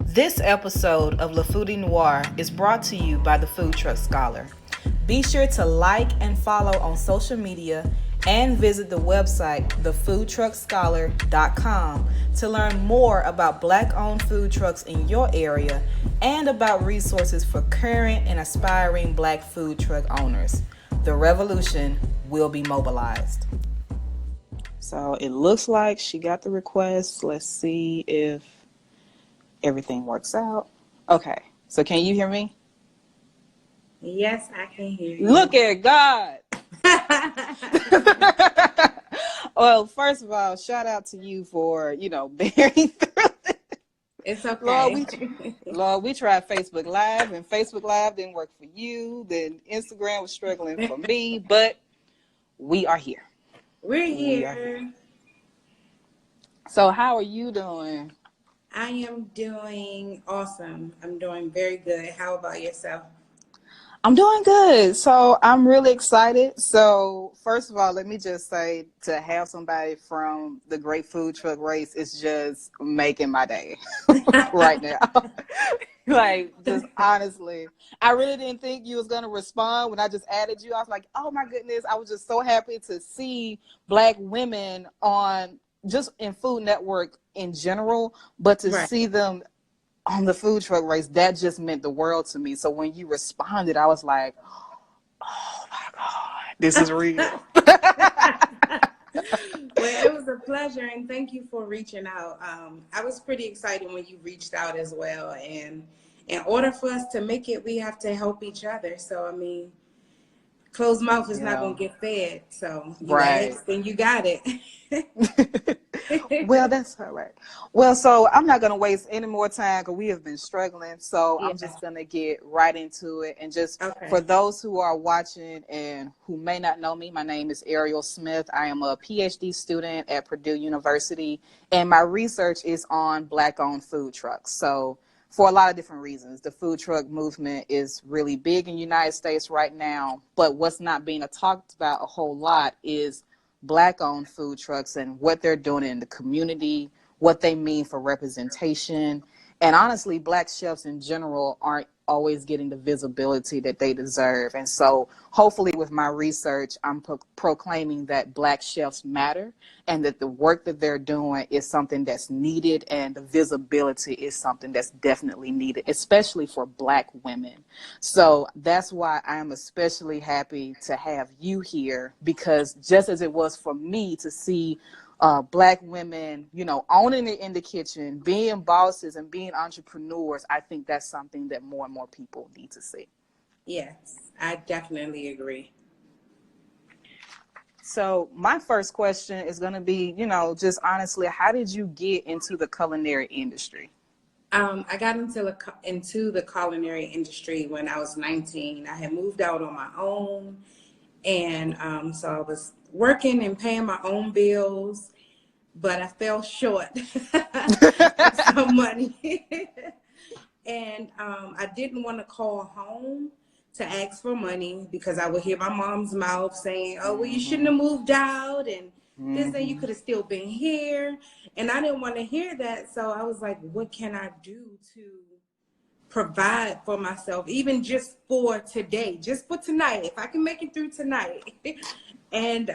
This episode of Foodie Noir is brought to you by the Food Truck Scholar. Be sure to like and follow on social media and visit the website thefoodtruckscholar.com to learn more about Black-owned food trucks in your area and about resources for current and aspiring Black food truck owners. The revolution will be mobilized. So it looks like she got the request. Let's see if everything works out. Okay, so can you hear me? Yes, I can hear you. Look at God. Well, first of all, shout out to you for, bearing through it. It's okay. Lord, we tried Facebook Live, and Facebook Live didn't work for you. Then Instagram was struggling for me, but we are here. We're here. So how are you doing? I am doing awesome. I'm doing very good. How about yourself? I'm doing good. So I'm really excited. So first of all, let me just say to have somebody from the Great Food Truck Race is just making my day right now. Like, just honestly, I really didn't think you was going to respond when I just added you. I was like, oh my goodness. I was just so happy to see Black women on just in Food Network in general, but to see them on the food truck race, that just meant the world to me. So when you responded, I was like, oh my God, this is real. Well, it was a pleasure, and thank you for reaching out. I was pretty excited when you reached out as well. And in order for us to make it, we have to help each other. So, I mean, closed mouth is not going to get fed. So you asked, and you got it. Well, that's all right. Well, so I'm not going to waste any more time because we have been struggling. So I'm just going to get right into it. And just for those who are watching and who may not know me, my name is Ariel Smith. I am a PhD student at Purdue University, and my research is on Black-owned food trucks. So for a lot of different reasons, the food truck movement is really big in the United States right now. But what's not being talked about a whole lot is Black-owned food trucks and what they're doing in the community, what they mean for representation. And honestly, Black chefs in general aren't always getting the visibility that they deserve. And so hopefully with my research, I'm proclaiming that Black chefs matter and that the work that they're doing is something that's needed, and the visibility is something that's definitely needed, especially for Black women. So that's why I'm especially happy to have you here, because just as it was for me to see Black women, owning it in the kitchen, being bosses and being entrepreneurs, I think that's something that more and more people need to see. Yes, I definitely agree. So my first question is going to be, just honestly, how did you get into the culinary industry? I got into the culinary industry when I was 19. I had moved out on my own, and so I was working and paying my own bills, but I fell short of some money. And I didn't want to call home to ask for money because I would hear my mom's mouth saying, oh, well, you shouldn't have moved out, and this and you could have still been here. And I didn't want to hear that. So I was like, what can I do to provide for myself, even just for today, just for tonight, if I can make it through tonight. And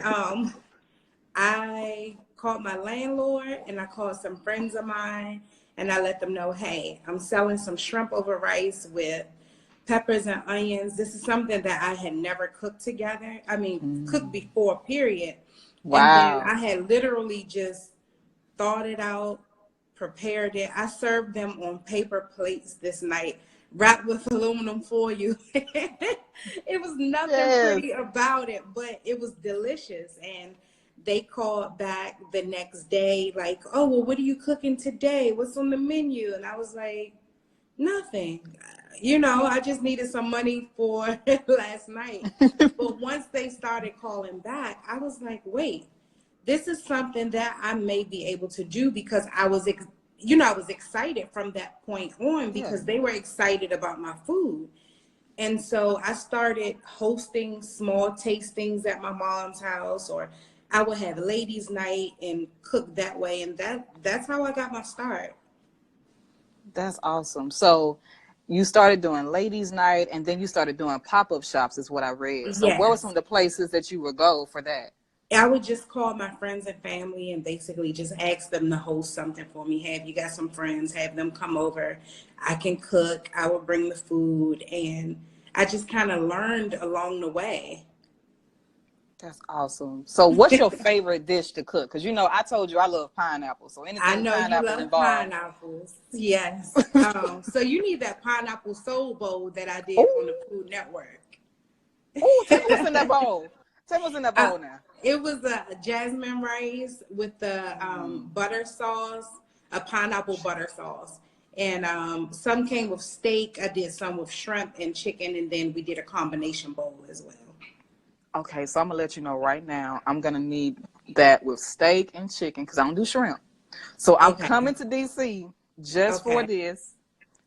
I called my landlord and I called some friends of mine, and I let them know, hey, I'm selling some shrimp over rice with peppers and onions. This is something that I had never cooked together. I mean, cooked before, period. Wow. And then I had literally just thought it out, prepared it. I served them on paper plates this night, wrapped with aluminum foil. It was nothing pretty about it, but it was delicious. And they called back the next day like, oh, well, what are you cooking today? What's on the menu? And I was like, nothing. I just needed some money for last night. But once they started calling back, I was like, wait, this is something that I may be able to do, because I was excited from that point on, because they were excited about my food. And so I started hosting small tastings at my mom's house, or I would have ladies' night and cook that way. And that's how I got my start. That's awesome. So you started doing ladies' night, and then you started doing pop-up shops, is what I read. So where were some Yes. of the places that you would go for that? I would just call my friends and family and basically just ask them to host something for me. Have you got some friends? Have them come over. I can cook. I will bring the food. And I just kind of learned along the way. That's awesome. So what's your favorite dish to cook? Because, I told you I love pineapple. So I anything know you pineapple love involved. pineapples. Yes. So you need that pineapple soul bowl that I did on the Oh, Food Network. oh, tell me what's in that bowl. Tell me what's in that Uh, bowl now. it was a jasmine rice with the Mm. butter sauce, a pineapple butter sauce. And some came with steak. I did some with shrimp and chicken. And then we did a combination bowl as well. Okay, so I'm going to let you know right now. I'm going to need that with steak and chicken because I don't do shrimp. So I'm Okay. coming to DC just for Okay. this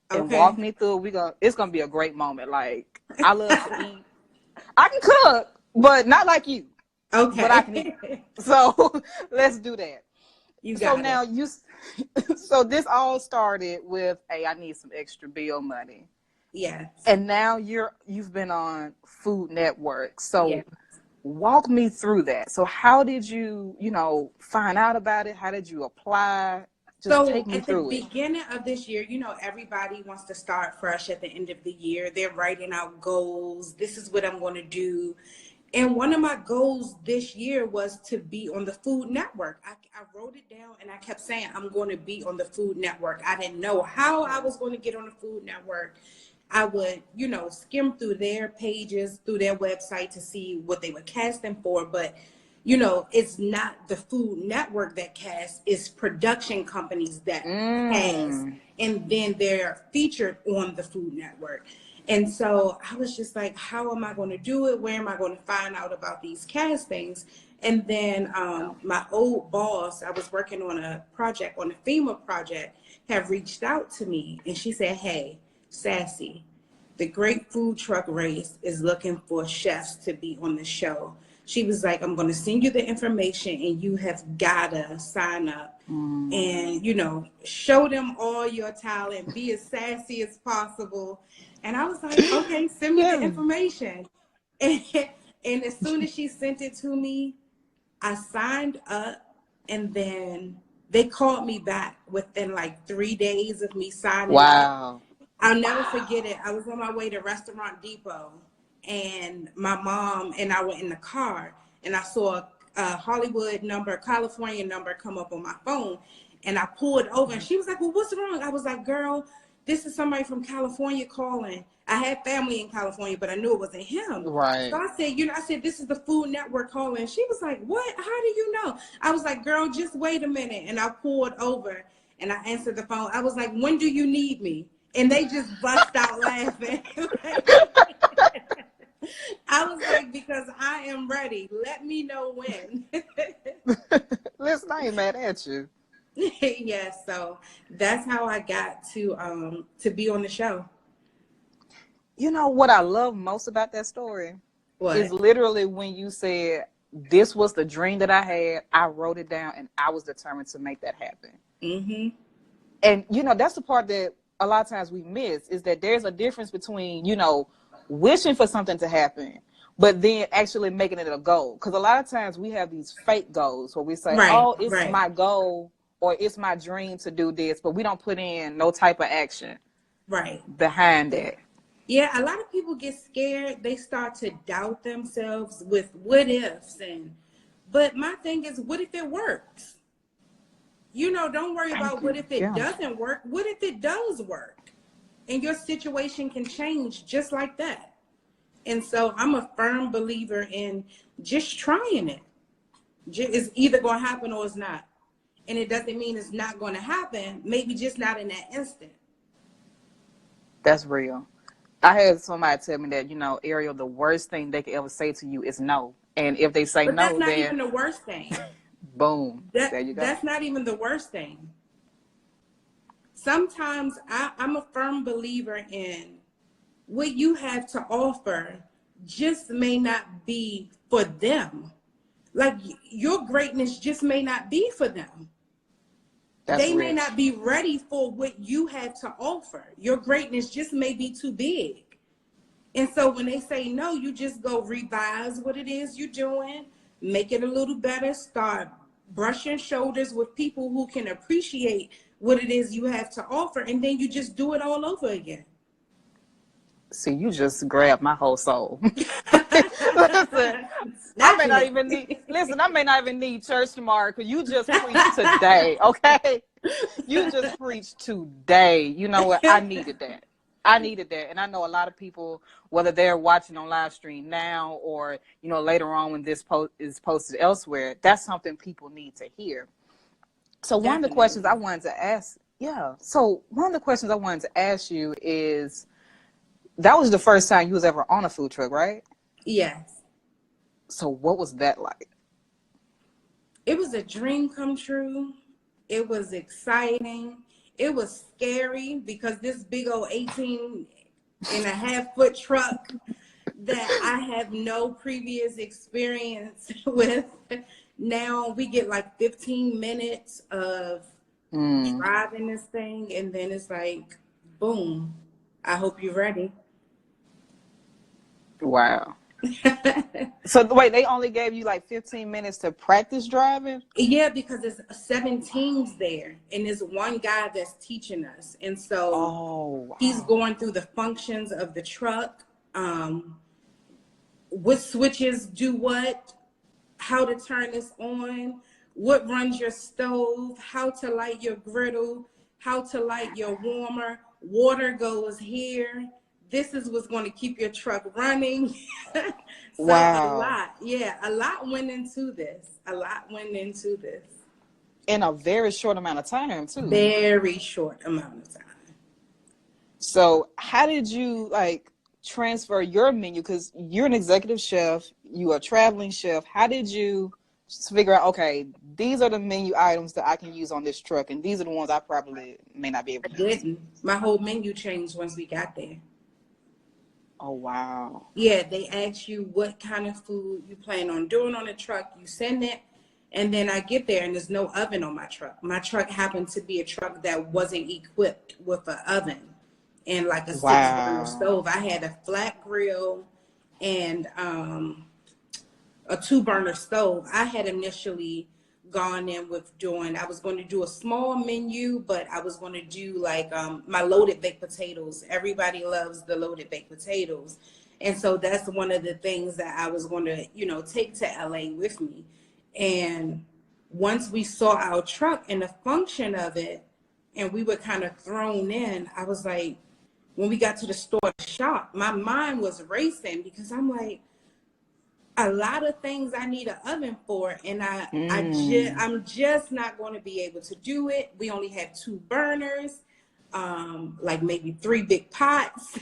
and walk Okay. me through. It's gonna be a great moment. Like I love to eat. I can cook, but not like you. But I can eat. Okay. So let's do that. You So got now it. so this all started with, hey, I need some extra bill money, Yes. and now you've been on Food Network. So Yes. walk me through that. So how did you, find out about it? How did you apply? Just So take me at the through it. beginning of this year, everybody wants to start fresh at the end of the year. They're writing out goals. This is what I'm going to do. And one of my goals this year was to be on the Food Network. I wrote it down and I kept saying, I'm going to be on the Food Network. I didn't know how I was going to get on the Food Network. I would, skim through their pages, through their website to see what they were casting for. But, it's not the Food Network that casts, it's production companies that cast. Mm. And then they're featured on the Food Network. And so I was just like, how am I going to do it? Where am I going to find out about these castings? And then my old boss, I was working on a project, on a FEMA project, have reached out to me. And she said, hey, Sassy, the Great Food Truck Race is looking for chefs to be on the show. She was like, I'm going to send you the information and you have got to sign up and, show them all your talent, be as sassy as possible. And I was like, okay, send me the Yeah. information. And as soon as she sent it to me, I signed up and then they called me back within like 3 days of me signing up. Wow. I'll never forget it. I was on my way to Restaurant Depot, and my mom and I were in the car, and I saw a Hollywood number, California number come up on my phone, and I pulled over, and she was like, well, what's wrong? I was like, girl, this is somebody from California calling. I had family in California, but I knew it wasn't him. Right. So I said, this is the Food Network calling. She was like, what? How do you know? I was like, girl, just wait a minute. And I pulled over, and I answered the phone. I was like, when do you need me? And they just bust out laughing. I was like, because I am ready. Let me know when. Listen, I ain't mad at you. Yeah, so that's how I got to be on the show. You know what I love most about that story is What? literally when you said, this was the dream that I had. I wrote it down and I was determined to make that happen. Mm-hmm. And, that's the part that a lot of times we miss is that there's a difference between, wishing for something to happen, but then actually making it a goal. Because a lot of times we have these fake goals where we say, Right, oh, it's right, my goal or it's my dream to do this, but we don't put in no type of action right. behind it. Yeah, a lot of people get scared. They start to doubt themselves with what ifs. But my thing is, what if it works? Don't worry Thank about what you. if it Yeah. doesn't work. What if it does work? And your situation can change just like that. And so I'm a firm believer in just trying it. It's either going to happen or it's not. And it doesn't mean it's not going to happen. Maybe just not in that instant. That's real. I had somebody tell me that, Ariel, the worst thing they could ever say to you is no. And if they say But that's no, not then even the worst thing. boom, there you go. That's not even the worst thing. Sometimes I'm a firm believer in what you have to offer just may not be for them. Like your greatness just may not be for them. they may not be ready for what you have to offer. Your greatness just may be too big. And so when they say no, you just go revise what it is you're doing, make it a little better, start brushing shoulders with people who can appreciate what it is you have to offer, and then you just do it all over again. See, you just grabbed my whole soul. Listen, I may not even need church tomorrow, because you just preached today, okay? You just preached today. You know what? I needed that. And I know a lot of people, whether they're watching on live stream now or, later on when this post is posted elsewhere, that's something people need to hear. So one of the questions I wanted to ask you is, that was the first time you was ever on a food truck, right? Yes. So what was that like? It was a dream come true. It was exciting. It was scary, because this big old 18.5-foot truck that I have no previous experience with, now we get like 15 minutes of driving this thing, and then it's like, boom, I hope you're ready. Wow. So wait, they only gave you like 15 minutes to practice driving? Yeah, because there's 7 teams there, and there's one guy that's teaching us. And so he's going through the functions of the truck, what switches do what, how to turn this on, what runs your stove, how to light your griddle, how to light your warmer, water goes here. This is what's going to keep your truck running. So wow. A lot went into this. In a very short amount of time, too. Very short amount of time. So how did you transfer your menu? Because you're an executive chef, you are a traveling chef. How did you figure out, okay, these are the menu items that I can use on this truck, and these are the ones I probably may not be able to use? My whole menu changed once we got there. Oh, wow. Yeah, they ask you what kind of food you plan on doing on the truck. You send it, and then I get there, and there's no oven on my truck. My truck happened to be a truck that wasn't equipped with an oven and like a 6-burner stove. I had a flat grill and a 2-burner stove. I had initially gone in with I was going to do a small menu, but I was going to do my loaded baked potatoes. Everybody loves the loaded baked potatoes. And so that's one of the things that I was going to, take to LA with me. And once we saw our truck and the function of it, and we were kind of thrown in, I was like, when we got to the store to shop, my mind was racing, because I'm like, a lot of things I need an oven for, and I'm just not going to be able to do it. We only have 2 burners, maybe 3 big pots.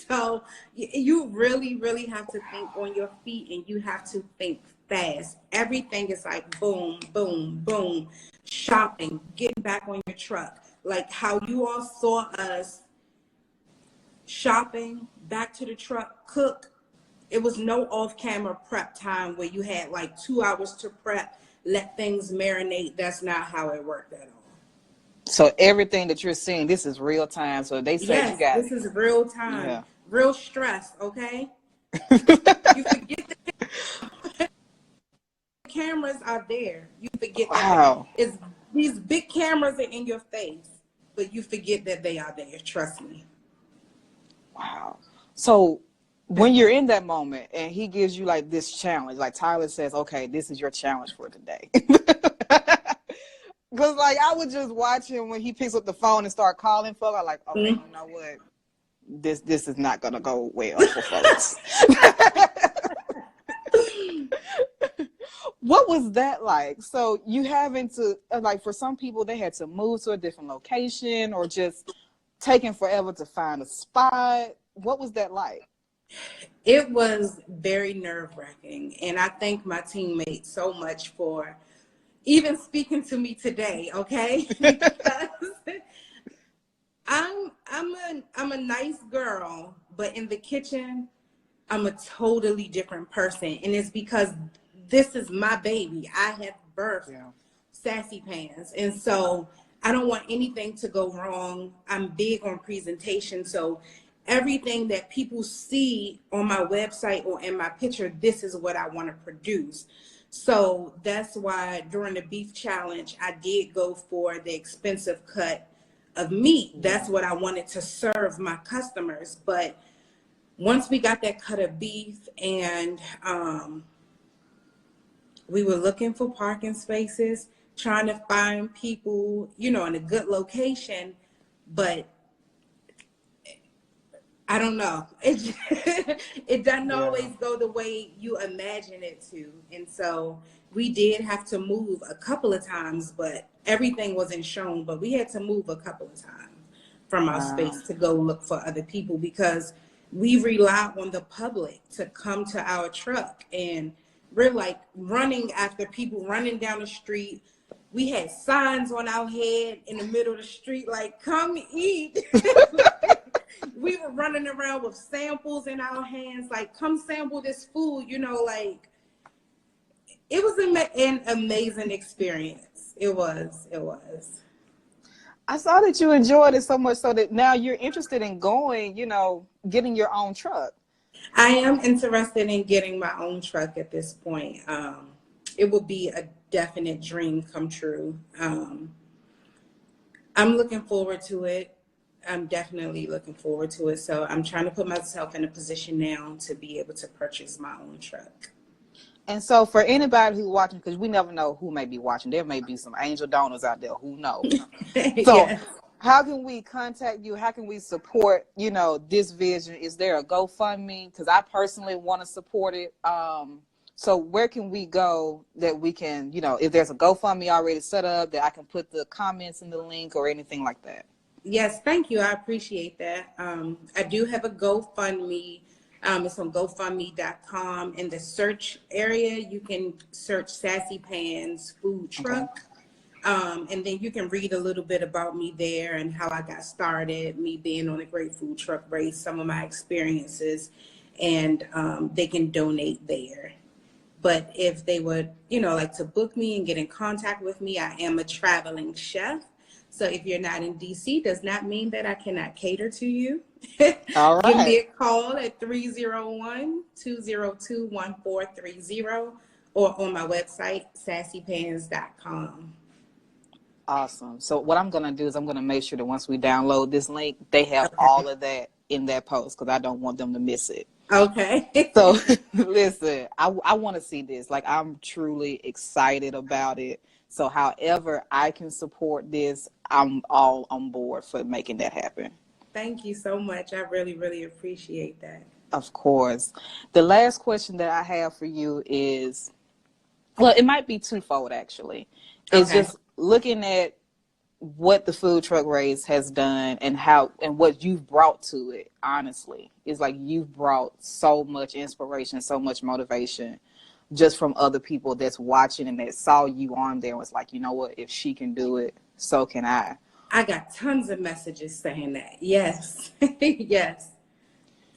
So you really, really have to think on your feet, and you have to think fast. Everything is like boom, boom, boom. Shopping, getting back on your truck, like how you all saw us shopping, back to the truck, cook. It was no off-camera prep time where you had 2 hours to prep, let things marinate. That's not how it worked at all. So everything that you're seeing, this is real time. So they said you got this is real time, real stress, okay? You forget the cameras are there. You forget that it's these big cameras are in your face, but you forget that they are there. Trust me. Wow. So when you're in that moment and he gives you this challenge, Tyler says, okay, this is your challenge for today. Because I was just watching when he picks up the phone and start calling folks. I'm like, okay, you know what? This is not going to go well for folks. What was that like? So you having to, for some people, they had to move to a different location or just taking forever to find a spot. What was that like? It was very nerve-wracking, and I thank my teammates so much for even speaking to me today, okay? Because I'm a nice girl, but in the kitchen, I'm a totally different person, and it's because this is my baby. I have birthed Sassy Pants, and so I don't want anything to go wrong. I'm big on presentation. So everything that people see on my website or in my picture, this is what I want to produce. So that's why during the beef challenge, I did go for the expensive cut of meat. That's what I wanted to serve my customers. But once we got that cut of beef and we were looking for parking spaces, trying to find people, you know, in a good location, but I don't know. It doesn't always go the way you imagine it to. And so we did have to move a couple of times, but everything wasn't shown. But we had to move a couple of times from our space to go look for other people because we rely on the public to come to our truck. And we're like running after people running down the street. We had signs on our head in the middle of the street, like, come eat. We were running around with samples in our hands, like, come sample this food, you know, like, it was an amazing experience. It was. I saw that you enjoyed it so much so that now you're interested in going, you know, getting your own truck. I am interested in getting my own truck at this point. It would be a definite dream come true. I'm looking forward to it. I'm definitely looking forward to it. So I'm trying to put myself in a position now to be able to purchase my own truck. And so for anybody who's watching, because we never know who may be watching, there may be some angel donors out there, who knows? So how can we contact you? How can we support, you know, this vision? Is there a GoFundMe? Because I personally want to support it. So where can we go that we can, you know, if there's a GoFundMe already set up, that I can put the comments in the link or anything like that? Yes, thank you. I appreciate that. I do have a GoFundMe. It's on GoFundMe.com. In the search area, you can search Sassy Pans Food Truck. Okay. And then you can read a little bit about me there and how I got started, me being on a great food truck race, some of my experiences, and they can donate there. But if they would, you know, like to book me and get in contact with me, I am a traveling chef. So if you're not in DC, does not mean that I cannot cater to you. All right. Give me a call at 301-202-1430 or on my website, sassypans.com. Awesome. So what I'm going to do is I'm going to make sure that once we download this link, they have all of that in that post because I don't want them to miss it. Okay. So listen, I want to see this. Like, I'm truly excited about it. So however I can support this, I'm all on board for making that happen. Thank you so much. I really, really appreciate that. Of course. The last question that I have for you is, well, it might be twofold actually. It's just looking at what the food truck race has done and how and what you've brought to it. Honestly, it's like you've brought so much inspiration, so much motivation just from other people that's watching and that saw you on there and was like, you know what, if she can do it, so can I. I got tons of messages saying that. Yes. Yes.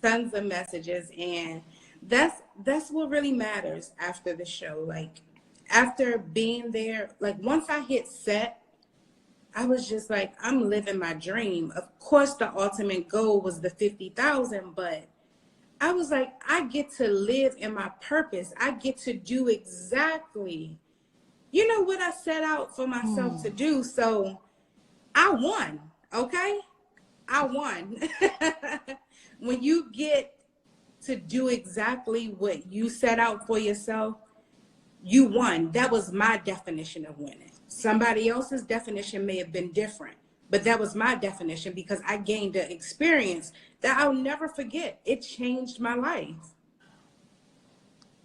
Tons of messages. And that's what really matters after the show. Like, after being there, like once I hit set, I was just like, I'm living my dream. Of course, the ultimate goal was the 50,000, but I was like, I get to live in my purpose. I get to do exactly, you know, what I set out for myself to do. So I won, okay? I won. When you get to do exactly what you set out for yourself, you won. That was my definition of winning. Somebody else's definition may have been different, but that was my definition because I gained an experience that I'll never forget. It changed my life.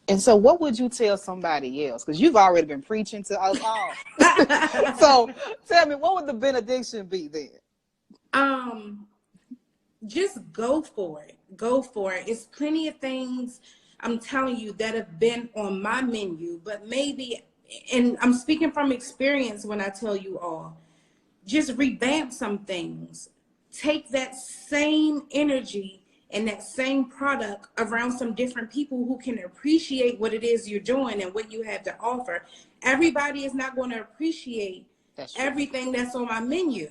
And so what would you tell somebody else? Because you've already been preaching to us all. So tell me, what would the benediction be then? Just go for it. Go for it. It's plenty of things, I'm telling you, that have been on my menu, but maybe, and I'm speaking from experience when I tell you all, just revamp some things. Take that same energy and that same product around some different people who can appreciate what it is you're doing and what you have to offer. Everybody is not going to appreciate everything that's on my menu.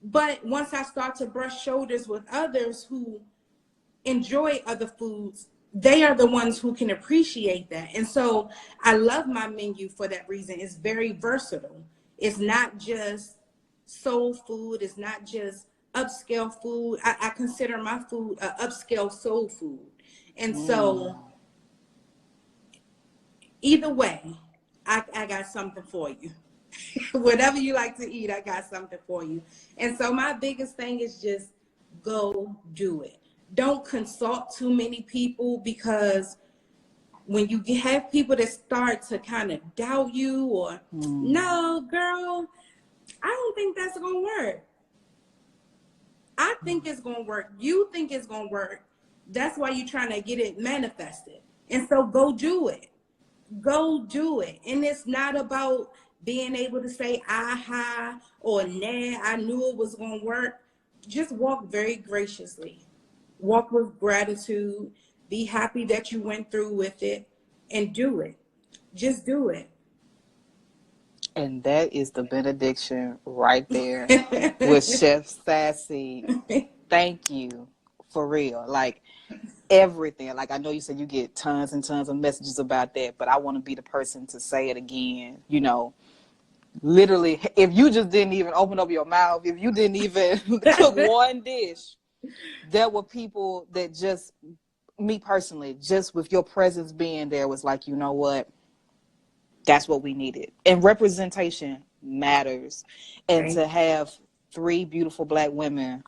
But once I start to brush shoulders with others who enjoy other foods, they are the ones who can appreciate that. And so I love my menu for that reason. It's very versatile. It's not just soul food. It's not just upscale food. I consider my food upscale soul food. And so either way, I got something for you. Whatever you like to eat, I got something for you. And so my biggest thing is just go do it. Don't consult too many people, because when you have people that start to kind of doubt you or no, girl, I don't think that's going to work. I think it's going to work. You think it's going to work. That's why you're trying to get it manifested. And so go do it. Go do it. And it's not about being able to say aha or nah, I knew it was going to work. Just walk very graciously. Walk with gratitude. Be happy that you went through with it, and do it. Just do it. And that is the benediction right there with Chef Sassy. Thank you, for real. Like, everything. Like, I know you said you get tons and tons of messages about that, but I want to be the person to say it again. You know, literally, if you just didn't even open up your mouth, if you didn't even cook one dish, there were people that just, me personally, just with your presence being there was like, you know what? That's what we needed. And representation matters. And to have 3 beautiful Black women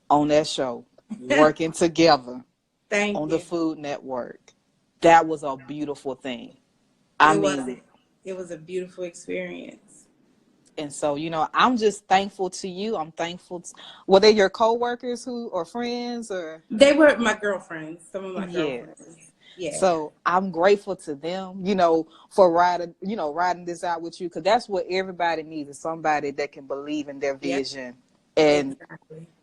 on that show working together on the Food Network, that was a beautiful thing. It was a beautiful experience. And so, you know, I'm just thankful to you. I'm thankful. Were they your co-workers or friends or? They were my girlfriends. Some of my girlfriends. Yeah. So I'm grateful to them, you know, for riding this out with you, because that's what everybody needs, is somebody that can believe in their vision and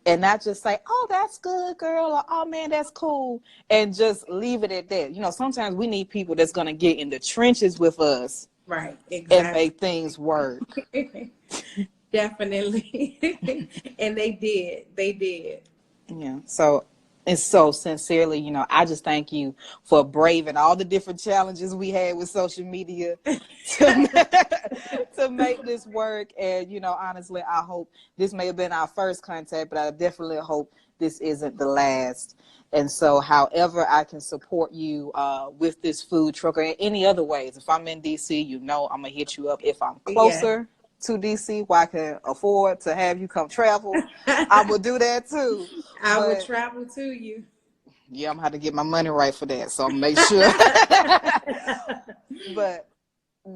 not just say, oh, that's good, girl, or oh man, that's cool, and just leave it at that. You know, sometimes we need people that's going to get in the trenches with us. Right, exactly. And make things work. Definitely. And they did. Yeah. So, and so sincerely, you know, I just thank you for braving all the different challenges we had with social media to make this work. And, you know, honestly, I hope this may have been our first contact, but I definitely hope this isn't the last. And so however I can support you with this food truck or in any other ways, if I'm in DC, you know, I'm going to hit you up. If I'm closer to DC where I can afford to have you come travel, I will do that too. I will travel to you. Yeah, I'm going to have to get my money right for that. So make sure. But,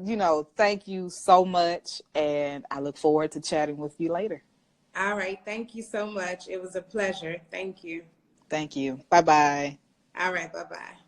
you know, thank you so much. And I look forward to chatting with you later. All right. Thank you so much. It was a pleasure. Thank you. Thank you. Bye-bye. All right. Bye-bye.